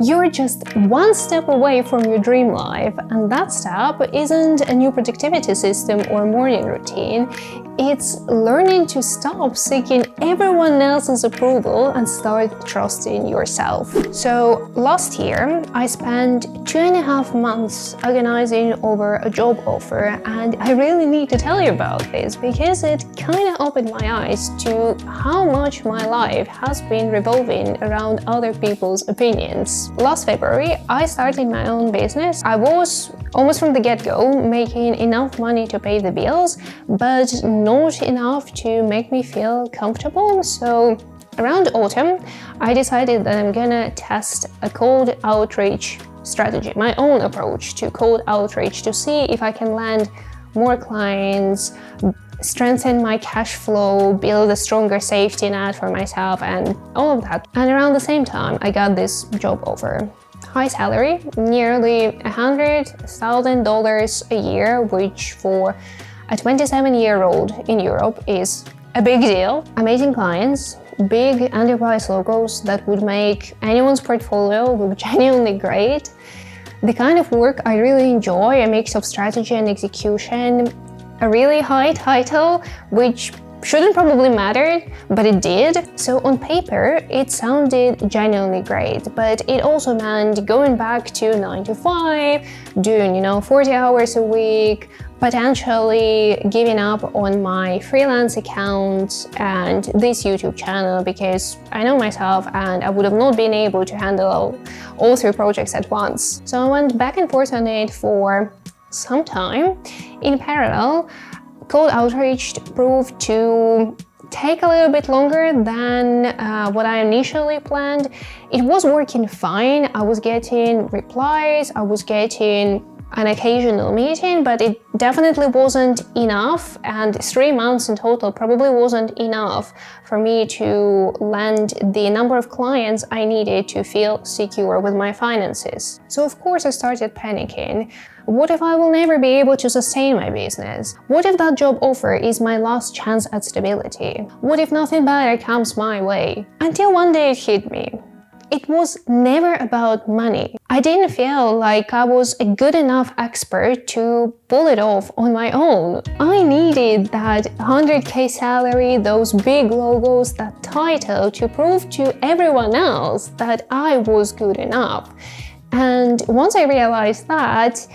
You're just one step away from your dream life, and that step isn't a new productivity system or morning routine. It's learning to stop seeking everyone else's approval and start trusting yourself. So last year, I spent 2.5 months agonizing over a job offer, and I really need to tell you about this because it kind of opened my eyes to how much my life has been revolving around other people's opinions. Last February, I started my own business. I was almost from the get-go making enough money to pay the bills, but not enough to make me feel comfortable. So around autumn, I decided that I'm gonna test a cold outreach strategy, my own approach to cold outreach, to see if I can land more clients, strengthen my cash flow, build a stronger safety net for myself, and all of that. And around the same time, I got this job offer. High salary, nearly $100,000 a year, which for a 27-year-old in Europe is a big deal. Amazing clients, big enterprise logos that would make anyone's portfolio look genuinely great. The kind of work I really enjoy, a mix of strategy and execution. A really high title, which shouldn't probably matter, but it did. So on paper, it sounded genuinely great, but it also meant going back to 9 to 5, doing, 40 hours a week, potentially giving up on my freelance account and this YouTube channel because I know myself and I would have not been able to handle all 3 projects at once. So I went back and forth on it for some time. In parallel, cold outreach proved to take a little bit longer than what I initially planned. It was working fine. I was getting replies, I was getting an occasional meeting, but it definitely wasn't enough, and 3 months in total probably wasn't enough for me to land the number of clients I needed to feel secure with my finances. So of course I started panicking. What if I will never be able to sustain my business? What if that job offer is my last chance at stability? What if nothing better comes my way? Until one day it hit me. It was never about money. I didn't feel like I was a good enough expert to pull it off on my own. I needed that 100K salary, those big logos, that title to prove to everyone else that I was good enough. And once I realized that,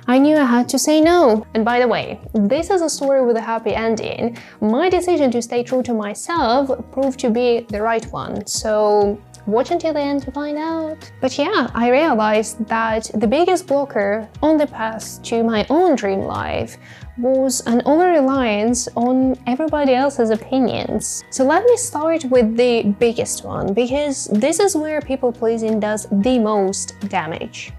I knew I had to say no. And by the way, this is a story with a happy ending. My decision to stay true to myself proved to be the right one. So watch until the end to find out. But yeah, I realized that the biggest blocker on the path to my own dream life was an over-reliance on everybody else's opinions. So let me start with the biggest one, because this is where people-pleasing does the most damage.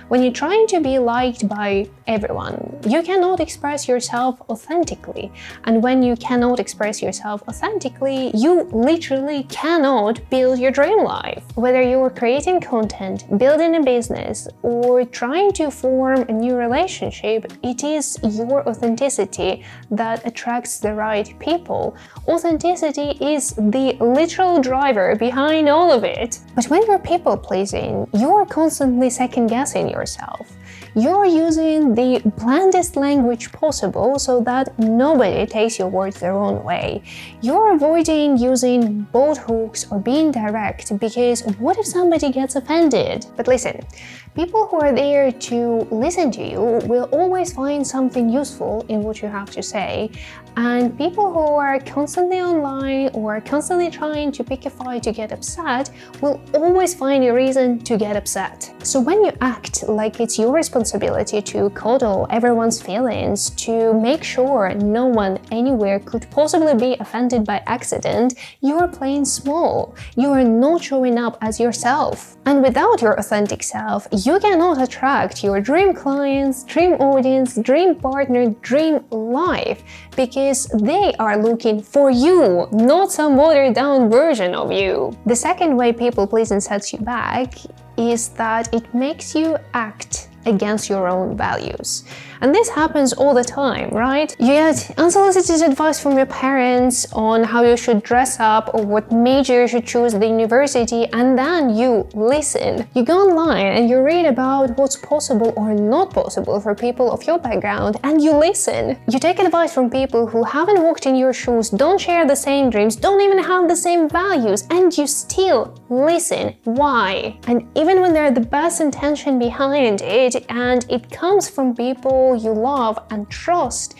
When you're trying to be liked by everyone, you cannot express yourself authentically. And when you cannot express yourself authentically, you literally cannot build your dream life. Whether you're creating content, building a business, or trying to form a new relationship, it is your authenticity that attracts the right people. Authenticity is the literal driver behind all of it. But when you're people-pleasing, you're constantly second-guessing yourself. You're using the blandest language possible so that nobody takes your words the wrong way. You're avoiding using both hooks or being direct because what if somebody gets offended? But listen, people who are there to listen to you will always find something useful in what you have to say, and people who are constantly online or constantly trying to pick a fight to get upset will always find a reason to get upset. So when you act like it's your responsibility to coddle everyone's feelings, to make sure no one anywhere could possibly be offended by accident, you are playing small. You are not showing up as yourself. And without your authentic self, you cannot attract your dream clients, dream audience, dream partner, dream life, because they are looking for you, not some watered down version of you. The second way people-pleasing sets you back is that it makes you act against your own values. And this happens all the time, right? You get unsolicited advice from your parents on how you should dress up or what major you should choose at the university, and then you listen. You go online and you read about what's possible or not possible for people of your background, and you listen. You take advice from people who haven't walked in your shoes, don't share the same dreams, don't even have the same values, and you still listen. Why? And even when there's the best intention behind it, and it comes from people you love and trust,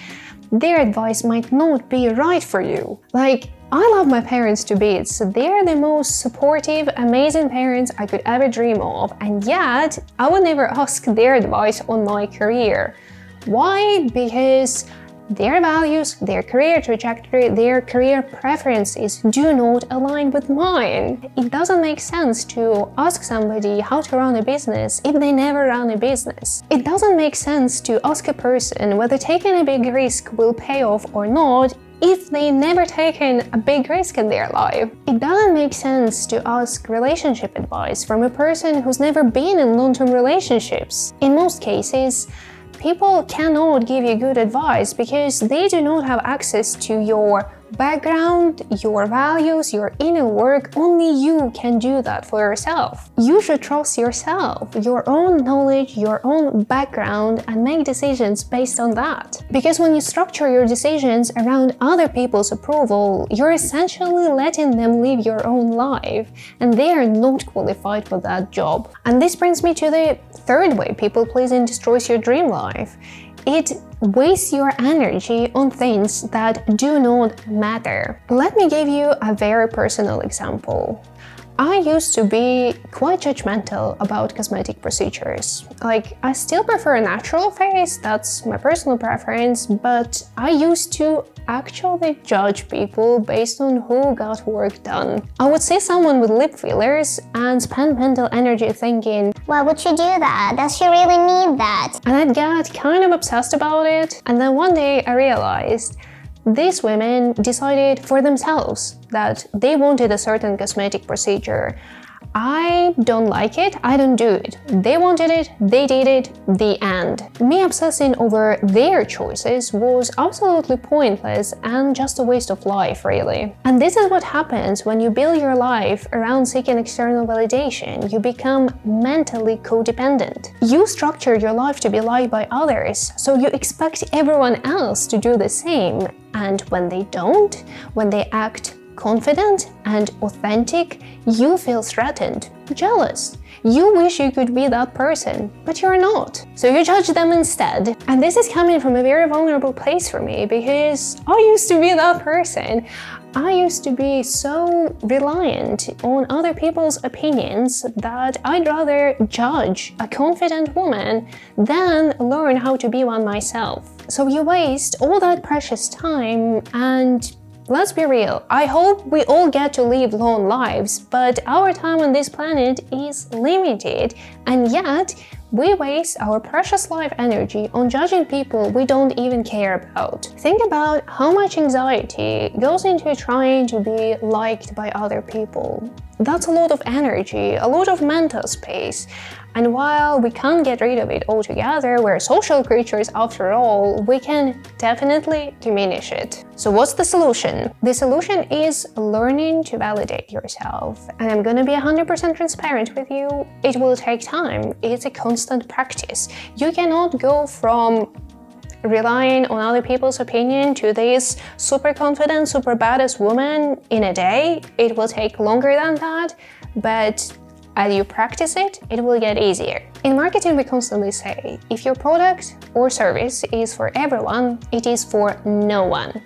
their advice might not be right for you. Like, I love my parents to bits. They're the most supportive, amazing parents I could ever dream of, and yet I would never ask their advice on my career. Why? Because their values, their career trajectory, their career preferences do not align with mine. It doesn't make sense to ask somebody how to run a business if they never run a business. It doesn't make sense to ask a person whether taking a big risk will pay off or not if they never taken a big risk in their life. It doesn't make sense to ask relationship advice from a person who's never been in long-term relationships. In most cases, people cannot give you good advice because they do not have access to your background, your values, your inner work. Only you can do that for yourself. You should trust yourself, your own knowledge, your own background, and make decisions based on that. Because when you structure your decisions around other people's approval, you're essentially letting them live your own life, and they are not qualified for that job. And this brings me to the third way people pleasing destroys your dream life. It wastes your energy on things that do not matter. Let me give you a very personal example. I used to be quite judgmental about cosmetic procedures. Like, I still prefer a natural face, that's my personal preference, but I used to actually judge people based on who got work done. I would see someone with lip fillers and spend mental energy thinking, why would she do that? Does she really need that? And I'd get kind of obsessed about it. And then one day I realized these women decided for themselves that they wanted a certain cosmetic procedure. I don't like it, I don't do it. They wanted it, they did it, the end. Me obsessing over their choices was absolutely pointless and just a waste of life, really. And this is what happens when you build your life around seeking external validation. You become mentally codependent. You structure your life to be liked by others, so you expect everyone else to do the same. And when they don't, when they act confident and authentic, you feel threatened, jealous. You wish you could be that person, but you're not. So you judge them instead. And this is coming from a very vulnerable place for me because I used to be that person. I used to be so reliant on other people's opinions that I'd rather judge a confident woman than learn how to be one myself. So you waste all that precious time, and let's be real, I hope we all get to live long lives, but our time on this planet is limited, and yet we waste our precious life energy on judging people we don't even care about. Think about how much anxiety goes into trying to be liked by other people. That's a lot of energy, a lot of mental space. And while we can't get rid of it altogether, we're social creatures after all, we can definitely diminish it. So what's the solution? The solution is learning to validate yourself. And I'm gonna be 100% transparent with you. It will take time. It's a constant practice. You cannot go from relying on other people's opinion to this super confident, super badass woman in a day. It will take longer than that, but as you practice it, it will get easier. In marketing, we constantly say, if your product or service is for everyone, it is for no one.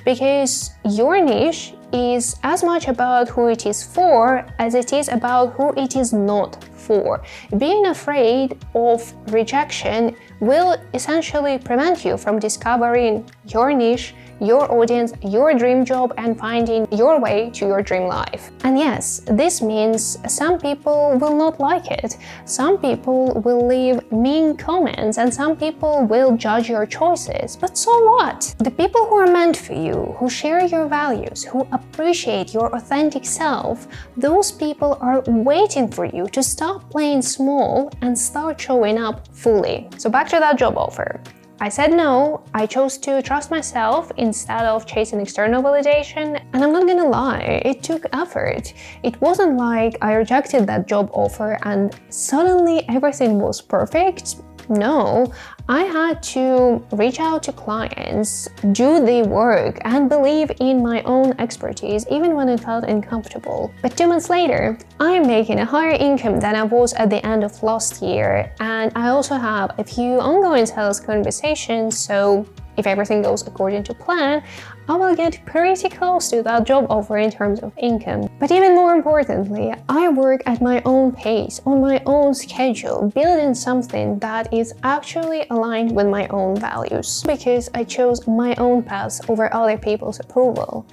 Because your niche is as much about who it is for as it is about who it is not for. Being afraid of rejection will essentially prevent you from discovering your niche, your audience, your dream job, and finding your way to your dream life. And yes, this means some people will not like it. Some people will leave mean comments, and some people will judge your choices. But so what? The people who are meant for you, who share your values, who appreciate your authentic self, those people are waiting for you to stop playing small and start showing up fully. So back to that job offer. I said no, I chose to trust myself instead of chasing external validation, and I'm not gonna lie, it took effort. It wasn't like I rejected that job offer and suddenly everything was perfect. No, I had to reach out to clients, do the work, and believe in my own expertise even when it felt uncomfortable. But 2 months later, I'm making a higher income than I was at the end of last year, and I also have a few ongoing sales conversations, so if everything goes according to plan, I will get pretty close to that job offer in terms of income. But even more importantly, I work at my own pace, on my own schedule, building something that is actually aligned with my own values, because I chose my own path over other people's approval.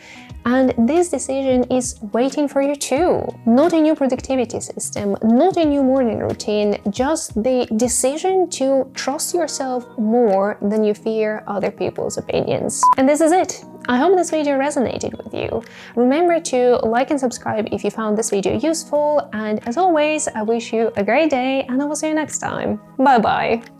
And this decision is waiting for you too. Not a new productivity system, not a new morning routine, just the decision to trust yourself more than you fear other people's opinions. And this is it. I hope this video resonated with you. Remember to like and subscribe if you found this video useful, and as always, I wish you a great day and I will see you next time. Bye bye!